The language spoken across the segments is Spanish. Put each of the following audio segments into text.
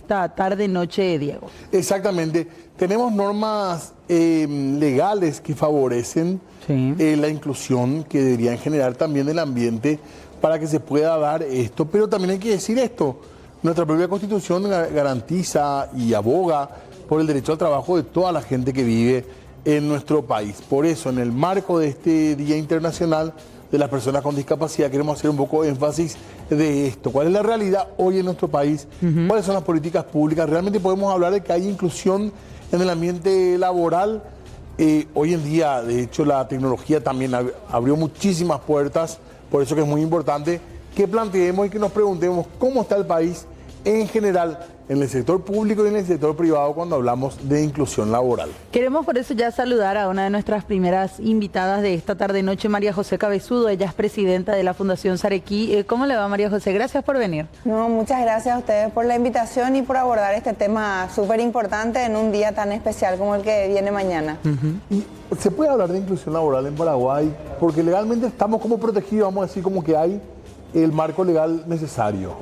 esta tarde-noche, Diego. Exactamente. Tenemos normas legales que favorecen la inclusión, que deberían generar también el ambiente para que se pueda dar esto. Pero también hay que decir esto, nuestra propia Constitución garantiza y aboga por el derecho al trabajo de toda la gente que vive en nuestro país. Por eso, en el marco de este Día Internacional de las Personas con Discapacidad, queremos hacer un poco de énfasis de esto. ¿Cuál es la realidad hoy en nuestro país? ¿Cuáles son las políticas públicas? ¿Realmente podemos hablar de que hay inclusión en el ambiente laboral? Hoy en día, de hecho, la tecnología también abrió muchísimas puertas, por eso que es muy importante que planteemos y que nos preguntemos cómo está el país en general, en el sector público y en el sector privado cuando hablamos de inclusión laboral. Queremos por eso ya saludar a una de nuestras primeras invitadas de esta tarde-noche, María José Cabezudo. Ella es presidenta de la Fundación Sarequí. ¿Cómo le va, María José? Gracias por venir. No, muchas gracias a ustedes por la invitación y por abordar este tema súper importante en un día tan especial como el que viene mañana. ¿Y se puede hablar de inclusión laboral en Paraguay? Porque legalmente estamos como protegidos, vamos a decir, como que hay el marco legal necesario.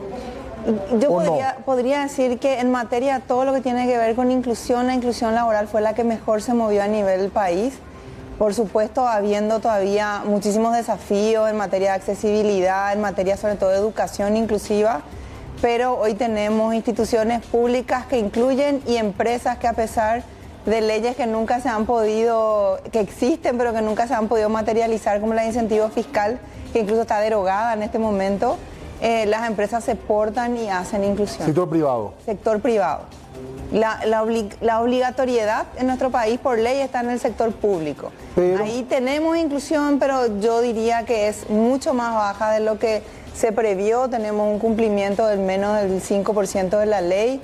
Yo podría decir que en materia de todo lo que tiene que ver con inclusión, la inclusión laboral fue la que mejor se movió a nivel país. Por supuesto, habiendo todavía muchísimos desafíos en materia de accesibilidad, en materia sobre todo de educación inclusiva, pero hoy tenemos instituciones públicas que incluyen y empresas que, a pesar de leyes que nunca se han podido, que existen pero que nunca se han podido materializar, como la de incentivo fiscal, que incluso está derogada en este momento, las empresas se portan y hacen inclusión. Sector privado. Sector privado. La obligatoriedad en nuestro país por ley está en el sector público. Pero ahí tenemos inclusión, pero yo diría que es mucho más baja de lo que se previó. Tenemos un cumplimiento del menos del 5% de la ley.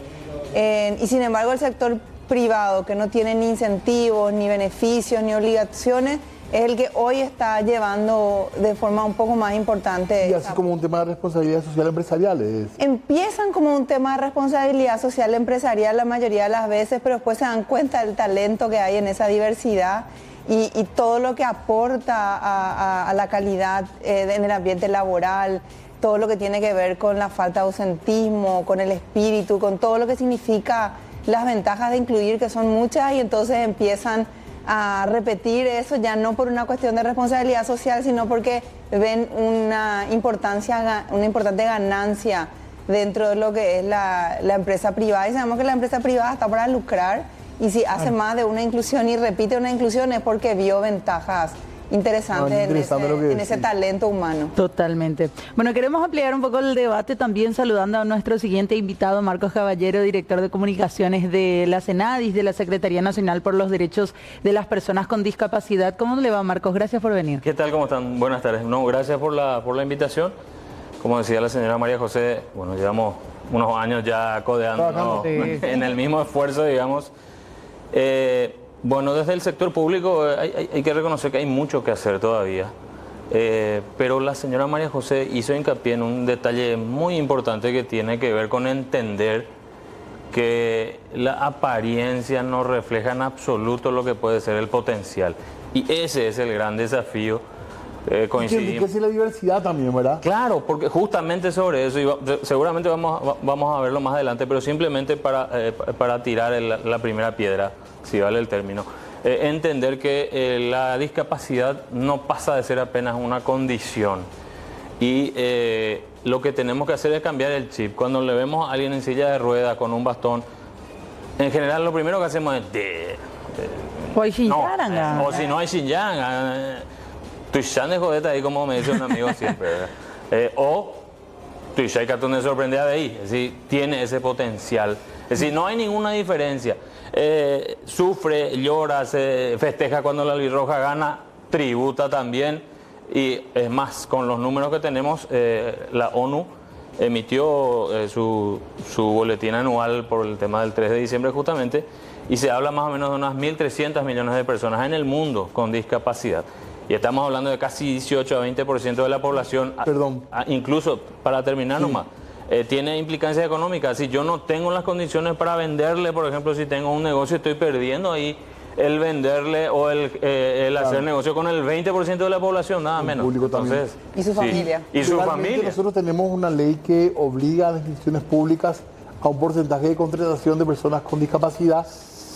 Y sin embargo el sector privado, que no tiene ni incentivos, ni beneficios, ni obligaciones, es el que hoy está llevando de forma un poco más importante. Y así como un tema de responsabilidad social empresarial. Empiezan como un tema de responsabilidad social empresarial la mayoría de las veces, pero después se dan cuenta del talento que hay en esa diversidad y todo lo que aporta a la calidad en el ambiente laboral, todo lo que tiene que ver con la falta de ausentismo, con el espíritu, con todo lo que significa las ventajas de incluir, que son muchas, y entonces empiezan a repetir eso, ya no por una cuestión de responsabilidad social, sino porque ven una importante ganancia dentro de lo que es la empresa privada. Y sabemos que la empresa privada está para lucrar, y si hace más de una inclusión y repite una inclusión es porque vio ventajas interesantes en ese talento humano. Totalmente. Bueno, queremos ampliar un poco el debate también saludando a nuestro siguiente invitado, Marcos Caballero, director de comunicaciones de la Senadis, de la Secretaría Nacional por los Derechos de las Personas con Discapacidad. ¿Cómo le va, Marcos? Gracias por venir. ¿Qué tal? ¿Cómo están? Buenas tardes. No, gracias por la invitación. Como decía la señora María José, bueno, llevamos unos años ya codeando en el mismo esfuerzo, digamos. Bueno, desde el sector público hay que reconocer que hay mucho que hacer todavía, pero la señora María José hizo hincapié en un detalle muy importante que tiene que ver con entender que la apariencia no refleja en absoluto lo que puede ser el potencial, y ese es el gran desafío. Coincidimos. Que la diversidad también, ¿verdad? Claro, porque justamente sobre eso, y seguramente vamos a verlo más adelante, pero simplemente para tirar la primera piedra, si vale el término, entender que la discapacidad no pasa de ser apenas una condición, y lo que tenemos que hacer es cambiar el chip. Cuando le vemos a alguien en silla de ruedas con un bastón, en general lo primero que hacemos es o si no hay Xinjiang, Tuixán de jodeta ahí, como me dice un amigo siempre, ¿verdad? O Tuixán que me sorprende de ahí, es decir, tiene ese potencial, es decir, no hay ninguna diferencia. Sufre, llora, se festeja cuando la albirroja gana, tributa también, y es más, con los números que tenemos, la ONU emitió su boletín anual por el tema del 3 de diciembre justamente, y se habla más o menos de unas 1.300 millones de personas en el mundo con discapacidad. Y estamos hablando de casi 18 a 20% de la población. Perdón. Incluso, para terminar nomás, tiene implicancias económicas. Si yo no tengo las condiciones para venderle, por ejemplo, si tengo un negocio, estoy perdiendo ahí el venderle o el hacer negocio con el 20% de la población, nada menos. Y su familia. Y su familia. Nosotros tenemos una ley que obliga a las instituciones públicas a un porcentaje de contratación de personas con discapacidad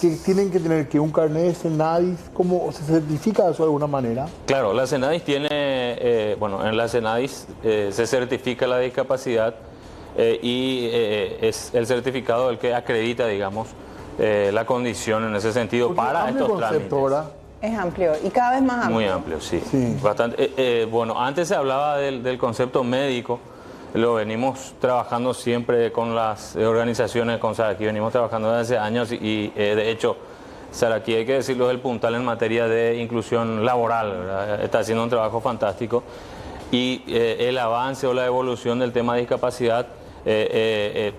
que tienen que tener que un carnet de Senadis. ¿Cómo se certifica eso de alguna manera? Claro, la Senadis tiene, en la Senadis se certifica la discapacidad y es el certificado el que acredita, digamos, la condición en ese sentido. Porque para estos trámites. ¿Verdad? Es amplio y cada vez más amplio. Muy amplio, sí. Bastante. Antes se hablaba del concepto médico, lo venimos trabajando siempre con las organizaciones, con Saraqui, venimos trabajando desde hace años y de hecho Saraqui, hay que decirlo, es el puntal en materia de inclusión laboral, ¿verdad? Está haciendo un trabajo fantástico y el avance o la evolución del tema de discapacidad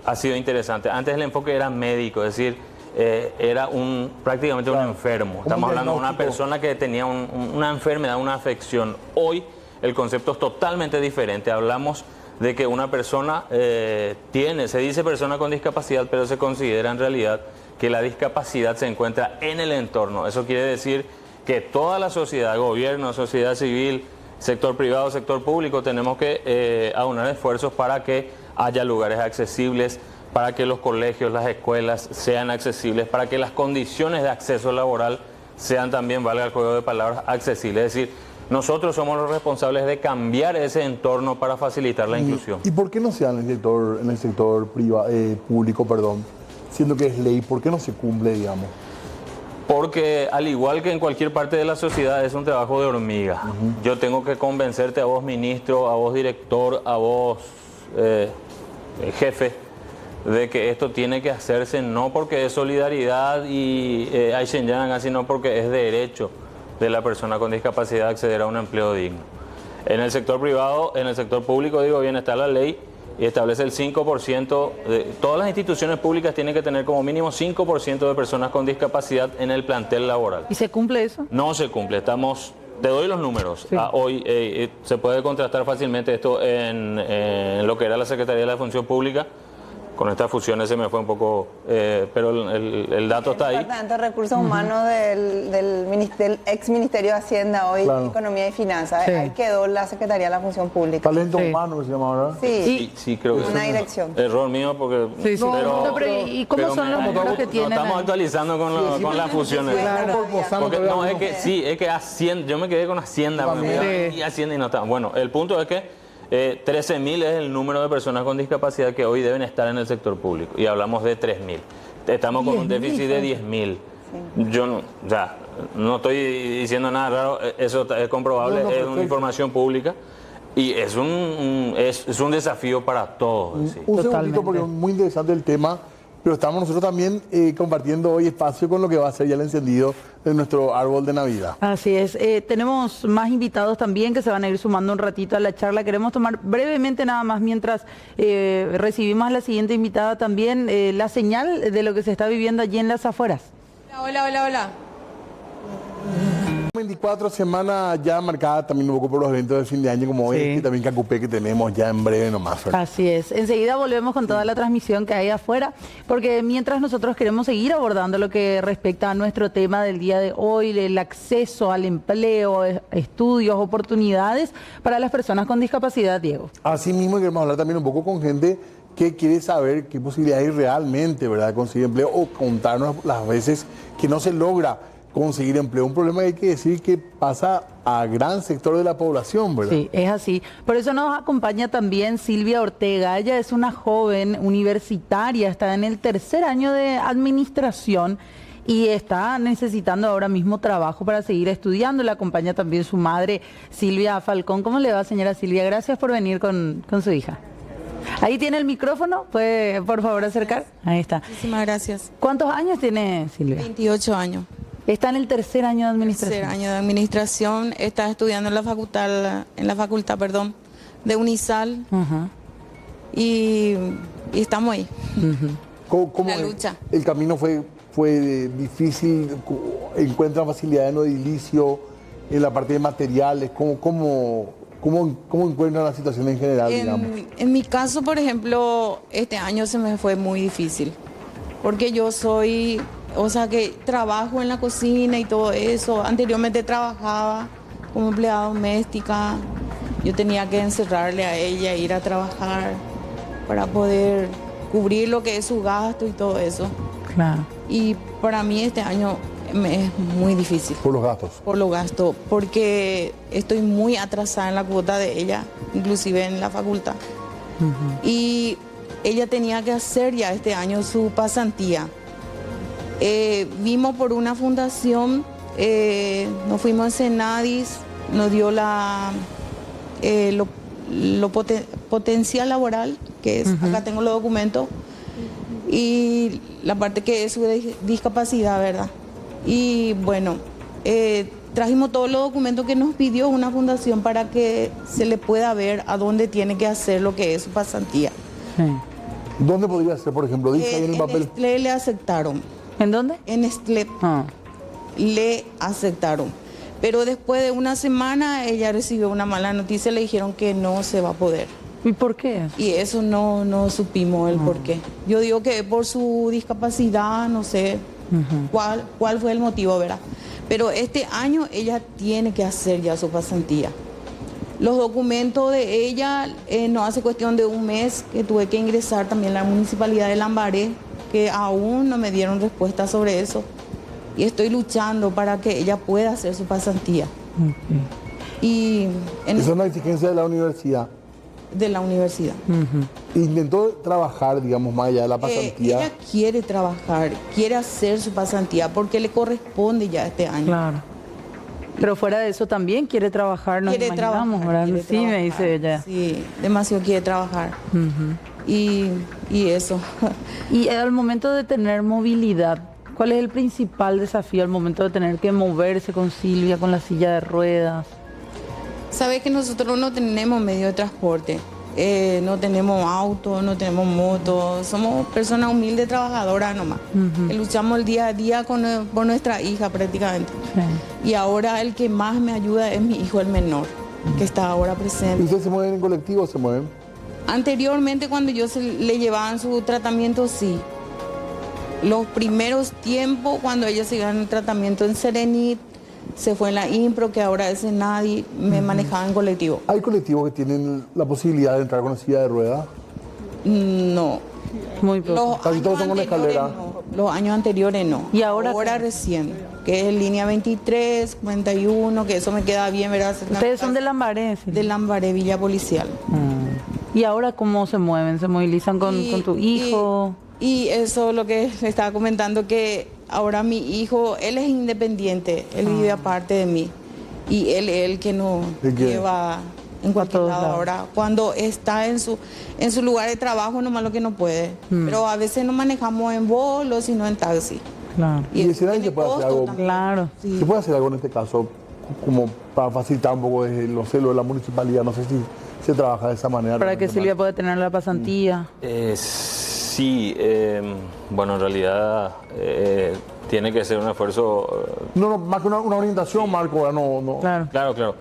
ha sido interesante. Antes el enfoque era médico, es decir, era prácticamente un enfermo. Estamos hablando de una persona que tenía una enfermedad, una afección. Hoy el concepto es totalmente diferente. Hablamos de que una persona se dice persona con discapacidad, pero se considera en realidad que la discapacidad se encuentra en el entorno. Eso quiere decir que toda la sociedad, gobierno, sociedad civil, sector privado, sector público, tenemos que aunar esfuerzos para que haya lugares accesibles, para que los colegios, las escuelas sean accesibles, para que las condiciones de acceso laboral sean también, valga el juego de palabras, accesibles. Es decir, nosotros somos los responsables de cambiar ese entorno para facilitar la inclusión. ¿Y por qué no se da en el sector público, siendo que es ley? ¿Por qué no se cumple, digamos? Porque al igual que en cualquier parte de la sociedad es un trabajo de hormiga. Yo tengo que convencerte a vos ministro, a vos director, a vos jefe, de que esto tiene que hacerse no porque es solidaridad y sino porque es derecho de la persona con discapacidad acceder a un empleo digno. En el sector privado, en el sector público, digo bien, está la ley y establece el 5%, todas las instituciones públicas tienen que tener como mínimo 5% de personas con discapacidad en el plantel laboral. ¿Y se cumple eso? No se cumple, te doy los números. Sí. Hoy se puede contrastar fácilmente esto en lo que era la Secretaría de la Función Pública. Con estas fusiones se me fue un poco, pero el dato está ahí. El Departamento de Recursos Humanos del ex Ministerio de Hacienda, hoy Economía y Finanzas. Sí. Ahí quedó la Secretaría de la Función Pública. Talento humano que se llama ahora. Sí, creo que una dirección. Error mío porque... Sí. ¿Y cómo son los números que tienen? Estamos actualizando con las fusiones. Claro. Porque, es que Hacienda, yo me quedé con Hacienda. Y Hacienda y no está. Bueno, el punto es que 13.000 es el número de personas con discapacidad que hoy deben estar en el sector público y hablamos de 3.000. Estamos con un déficit de 10.000. Sí. Yo no estoy diciendo nada raro, eso es comprobable, es una información pública y es un desafío para todos. Un segundito porque es muy interesante el tema, pero estamos nosotros también compartiendo hoy espacio con lo que va a ser ya el encendido de nuestro árbol de Navidad. Así es. Tenemos más invitados también que se van a ir sumando un ratito a la charla. Queremos tomar brevemente nada más mientras recibimos a la siguiente invitada también la señal de lo que se está viviendo allí en las afueras. Hola. 24 semanas ya marcada también un poco por los eventos de fin de año como hoy y también Cacupé que tenemos ya en breve nomás. Así es. Enseguida volvemos con toda la transmisión que hay afuera, porque mientras nosotros queremos seguir abordando lo que respecta a nuestro tema del día de hoy, el acceso al empleo, estudios, oportunidades para las personas con discapacidad, Diego. Así mismo queremos hablar también un poco con gente que quiere saber qué posibilidades hay realmente, ¿verdad?, de conseguir empleo o contarnos las veces que no se logra conseguir empleo. Un problema que hay que decir que pasa a gran sector de la población, ¿verdad? Sí, es así. Por eso nos acompaña también Silvia Ortega. Ella es una joven universitaria, está en el tercer año de administración y está necesitando ahora mismo trabajo para seguir estudiando. Le acompaña también su madre, Silvia Falcón. ¿Cómo le va, señora Silvia? Gracias por venir con su hija. Ahí tiene el micrófono, ¿puede por favor acercar? Ahí está. Muchísimas gracias. ¿Cuántos años tiene Silvia? 28 años. Está en el tercer año de administración. Tercer año de administración, está estudiando en la facultad, de Unisal. Y estamos ahí. ¿Cómo la lucha. El camino fue difícil? ¿Encuentran facilidad en lo edilicio, en la parte de materiales? ¿Cómo encuentran la situación en general, digamos? En mi caso, por ejemplo, este año se me fue muy difícil. Porque yo que trabajo en la cocina y todo eso. Anteriormente trabajaba como empleada doméstica. Yo tenía que encerrarle a ella, ir a trabajar para poder cubrir lo que es su gasto y todo eso. Claro. Y para mí este año me es muy difícil. Por los gastos. Por los gastos, porque estoy muy atrasada en la cuota de ella, inclusive en la facultad. Y ella tenía que hacer ya este año su pasantía. Vimos por una fundación, nos fuimos a Senadis, nos dio potencial laboral, que es, acá tengo los documentos, y la parte que es su discapacidad, ¿verdad? Y bueno, trajimos todos los documentos que nos pidió una fundación para que se le pueda ver a dónde tiene que hacer lo que es su pasantía. Sí. ¿Dónde podría ser, por ejemplo? Dice ahí en el papel. Nestlé le aceptaron. ¿En dónde? En Nestlé le aceptaron. Pero después de una semana ella recibió una mala noticia, le dijeron que no se va a poder. ¿Y por qué? Y eso no supimos el por qué. Yo digo que por su discapacidad, no sé cuál fue el motivo, ¿verdad? Pero este año ella tiene que hacer ya su pasantía. Los documentos de ella, no hace cuestión de un mes que tuve que ingresar también a la municipalidad de Lambaré, que aún no me dieron respuesta sobre eso. Y estoy luchando para que ella pueda hacer su pasantía. Y es una exigencia de la universidad. De la universidad. Intentó trabajar, digamos, más allá de la pasantía. Ella quiere trabajar, quiere hacer su pasantía porque le corresponde ya este año. Claro. Pero fuera de eso también quiere trabajar, nos imaginamos, ¿verdad? Sí, trabajar, me dice ella. Sí, demasiado quiere trabajar. Y eso. Y al momento de tener movilidad, ¿cuál es el principal desafío al momento de tener que moverse con Silvia, con la silla de ruedas? Sabes que nosotros no tenemos medio de transporte, no tenemos auto, no tenemos moto, somos personas humildes, trabajadoras nomás. Que luchamos el día a día por nuestra hija prácticamente. Sí. Y ahora el que más me ayuda es mi hijo, el menor, que está ahora presente. ¿Y ustedes se mueven en colectivo o se mueven? Anteriormente, cuando le llevaban su tratamiento, sí. Los primeros tiempos, cuando ella se iba en el tratamiento en Serenit, se fue en la Impro, que ahora es en Nadie, me manejaba en colectivo. ¿Hay colectivos que tienen la posibilidad de entrar con la silla de ruedas? No. Muy poco. Casi todos son con escalera. No. Los años anteriores no. ¿Y ahora recién, que es línea 23, 41, que eso me queda bien, ¿verdad? ¿Ustedes son de Lambaré? Sí. De Lambaré, Villa Policial. ¿Y ahora cómo se mueven? ¿Se movilizan con tu hijo? Y eso es lo que le estaba comentando, que ahora mi hijo, él es independiente, él vive aparte de mí. Y él es el que nos lleva en cualquier lado ahora. Cuando está en su lugar de trabajo, nomás lo que no puede. Pero a veces no manejamos en bolo, sino en taxi. Claro. ¿Y se puede hacer algo? Claro. Sí. ¿Se puede hacer algo en este caso, como para facilitar un poco los celos de la municipalidad? No sé si se trabaja de esa manera. Para que Silvia pueda tener la pasantía. Sí, bueno, en realidad tiene que ser un esfuerzo... No, más que una orientación, Marco, no. Claro.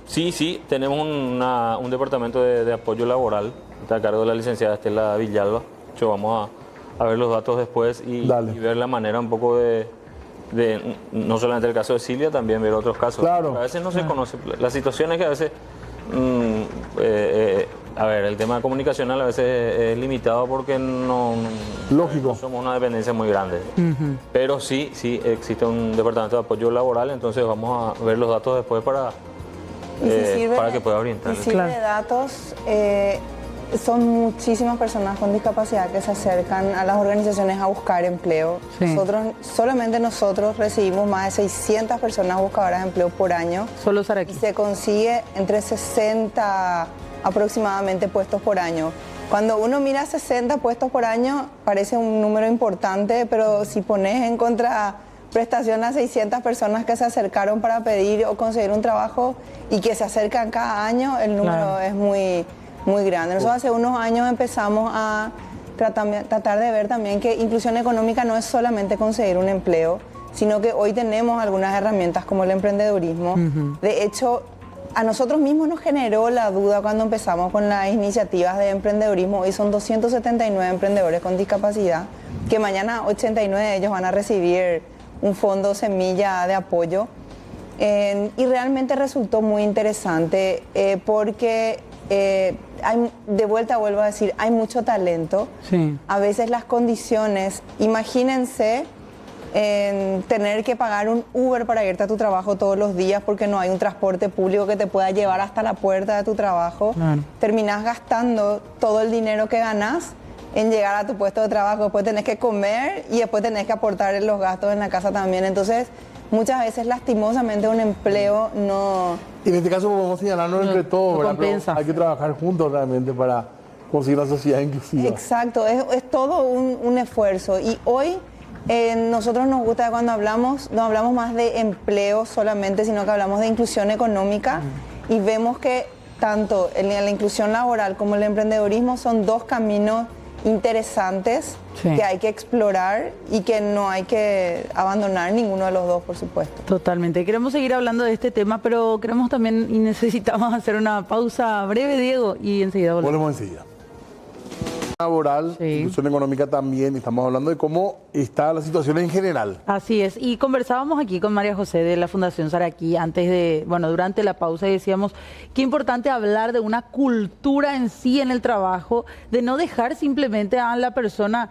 Sí, tenemos un departamento de apoyo laboral, está a cargo de la licenciada Estela Villalba. De hecho, vamos a ver los datos después y ver la manera un poco de no solamente el caso de Silvia, también ver otros casos. Claro. A veces no se conoce. La situación es que a veces... el tema comunicacional a veces es limitado porque no somos una dependencia muy grande. Pero sí existe un departamento de apoyo laboral, entonces vamos a ver los datos después para que pueda orientar. Y sirve de datos, son muchísimas personas con discapacidad que se acercan a las organizaciones a buscar empleo. Sí. Solamente nosotros recibimos más de 600 personas buscadoras de empleo por año. Solo Saraquí. Y se consigue entre 60 aproximadamente puestos por año. Cuando uno mira 60 puestos por año, parece un número importante, pero si pones en contraprestación a 600 personas que se acercaron para pedir o conseguir un trabajo y que se acercan cada año, el número es muy grande. Nosotros hace unos años empezamos a tratar de ver también que inclusión económica no es solamente conseguir un empleo, sino que hoy tenemos algunas herramientas como el emprendedurismo. De hecho, a nosotros mismos nos generó la duda cuando empezamos con las iniciativas de emprendedurismo. Hoy son 279 emprendedores con discapacidad, que mañana 89 de ellos van a recibir un fondo semilla de apoyo. Y realmente resultó muy interesante porque de vuelta vuelvo a decir, hay mucho talento. Sí. A veces las condiciones, imagínense en tener que pagar un Uber para irte a tu trabajo todos los días porque no hay un transporte público que te pueda llevar hasta la puerta de tu trabajo. Claro. Terminás gastando todo el dinero que ganás en llegar a tu puesto de trabajo, después tenés que comer y después tenés que aportar los gastos en la casa también. Entonces, muchas veces lastimosamente un empleo no... En este caso podemos señalarnos entre todos, ¿verdad? Pero hay que trabajar juntos realmente para conseguir una sociedad inclusiva. Exacto, es todo un esfuerzo. Y hoy nosotros nos gusta cuando hablamos, no hablamos más de empleo solamente, sino que hablamos de inclusión económica y vemos que tanto la inclusión laboral como el emprendedurismo son dos caminos interesantes que hay que explorar y que no hay que abandonar ninguno de los dos, por supuesto. Totalmente. Queremos seguir hablando de este tema, pero queremos también y necesitamos hacer una pausa breve, Diego, y enseguida volvemos. Enseguida. Laboral, inclusión económica también, estamos hablando de cómo está la situación en general. Así es, y conversábamos aquí con María José de la Fundación Saraquí durante la pausa y decíamos qué importante hablar de una cultura en sí en el trabajo, de no dejar simplemente a la persona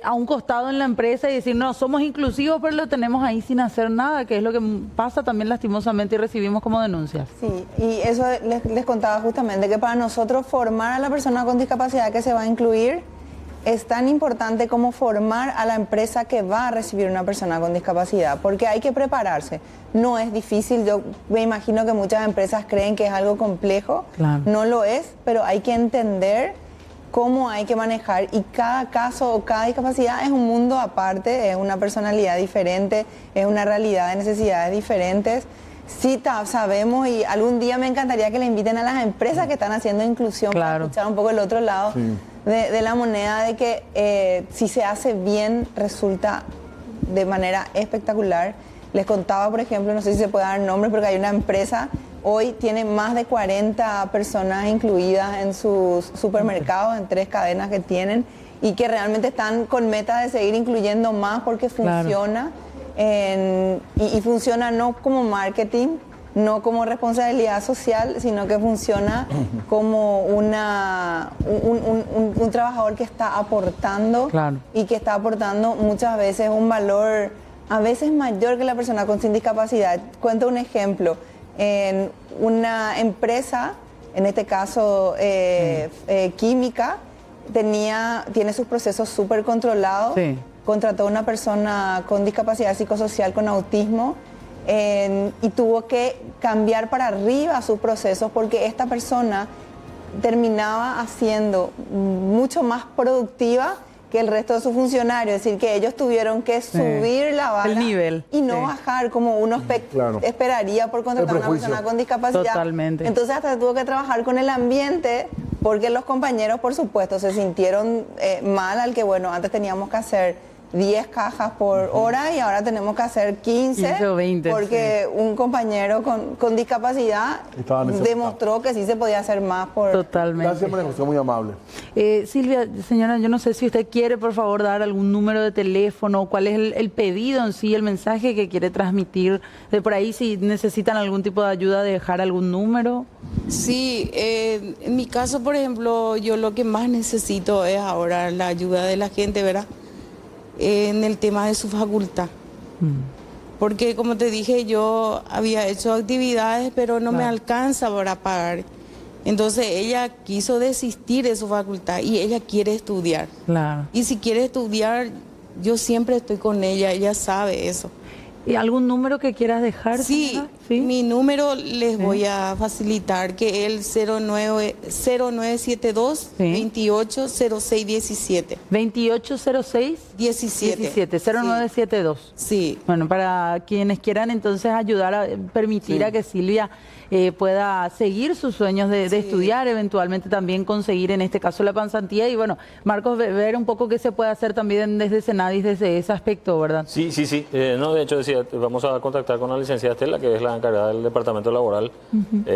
a un costado en la empresa y decir, no, somos inclusivos, pero lo tenemos ahí sin hacer nada, que es lo que pasa también lastimosamente y recibimos como denuncias. Sí, y eso les contaba justamente, que para nosotros formar a la persona con discapacidad que se va a incluir es tan importante como formar a la empresa que va a recibir una persona con discapacidad, porque hay que prepararse. No es difícil, yo me imagino que muchas empresas creen que es algo complejo, claro. No lo es, pero hay que entender cómo hay que manejar y cada caso o cada discapacidad es un mundo aparte, es una personalidad diferente, es una realidad de necesidades diferentes. Sí sabemos y algún día me encantaría que le inviten a las empresas que están haciendo inclusión para escuchar un poco el otro lado de la moneda, de que si se hace bien resulta de manera espectacular. Les contaba, por ejemplo, no sé si se puede dar nombres, porque hay una empresa hoy tiene más de 40 personas incluidas en sus supermercados, en 3 cadenas que tienen, y que realmente están con meta de seguir incluyendo más porque funciona. Y funciona no como marketing, no como responsabilidad social, sino que funciona como un trabajador que está aportando y que está aportando muchas veces un valor a veces mayor que la persona con sin discapacidad. Cuento un ejemplo. En una empresa, en este caso química, tiene sus procesos súper controlados. Sí. Contrató a una persona con discapacidad psicosocial, con autismo, y tuvo que cambiar para arriba sus procesos porque esta persona terminaba haciendo mucho más productiva que el resto de sus funcionarios, es decir, que ellos tuvieron que subir la vara el nivel, y no bajar como uno esperaría por contratar a una persona con discapacidad. Totalmente. Entonces hasta tuvo que trabajar con el ambiente porque los compañeros, por supuesto, se sintieron mal al que, bueno, antes teníamos que hacer 10 cajas por hora y ahora tenemos que hacer 15 o 20, porque un compañero con discapacidad demostró que sí se podía hacer más. Totalmente. Gracias, María José, muy amable. Silvia, señora, yo no sé si usted quiere, por favor, dar algún número de teléfono, cuál es el pedido en sí, el mensaje que quiere transmitir de por ahí, si necesitan algún tipo de ayuda, dejar algún número. Sí, en mi caso, por ejemplo, yo lo que más necesito es ahora la ayuda de la gente, ¿verdad? En el tema de su facultad. Porque como te dije, yo había hecho actividades, pero no me alcanza para pagar. Entonces ella quiso desistir de su facultad y ella quiere estudiar. Claro. Y si quiere estudiar, yo siempre estoy con ella sabe eso. ¿Y algún número que quieras dejar? Sí, mi número les voy a facilitar, que es el 0972 2806 17. 2806 17 0972. Sí. Bueno, para quienes quieran entonces ayudar a permitir a que Silvia pueda seguir sus sueños de estudiar, eventualmente también conseguir en este caso la pasantía y bueno, Marcos, ver un poco qué se puede hacer también desde Senadis desde ese aspecto, ¿verdad? Sí. No, de hecho decía, vamos a contactar con la licenciada Estela, que es la encargada del departamento laboral,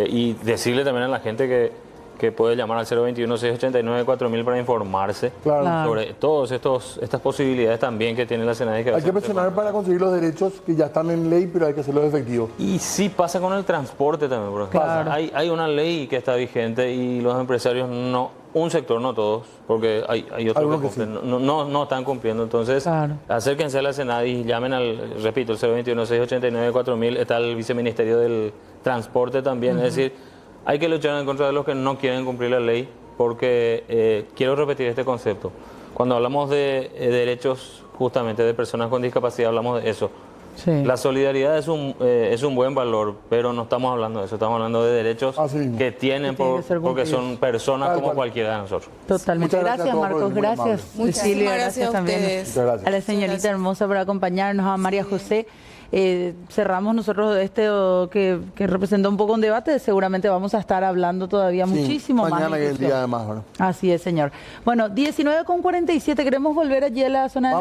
y decirle también a la gente que que puede llamar al 021-689-4000 para informarse sobre todas estas posibilidades también que tiene la Senadis. Hay que presionar para conseguir los derechos que ya están en ley, pero hay que hacerlos efectivos. Y sí pasa con el transporte también, por ejemplo. Claro. Hay una ley que está vigente y los empresarios no, un sector, no todos, porque hay otros que cumplen, no están cumpliendo. Entonces, acérquense a la Senadis, llamen al, repito, el 021-689-4000, está el viceministerio del transporte también, es decir, hay que luchar en contra de los que no quieren cumplir la ley, porque quiero repetir este concepto. Cuando hablamos de derechos justamente de personas con discapacidad, hablamos de eso. Sí. La solidaridad es un buen valor, pero no estamos hablando de eso, estamos hablando de derechos que tienen porque son personas como cualquiera de nosotros. Totalmente. Gracias, Marcos. Gracias, Cecilia. Gracias también a la señorita hermosa por acompañarnos, a María José. Cerramos nosotros que representa un poco un debate. Seguramente vamos a estar hablando todavía muchísimo mañana más. Mañana es el día de más. Así es, señor. Bueno, 19:47, queremos volver allí a la zona de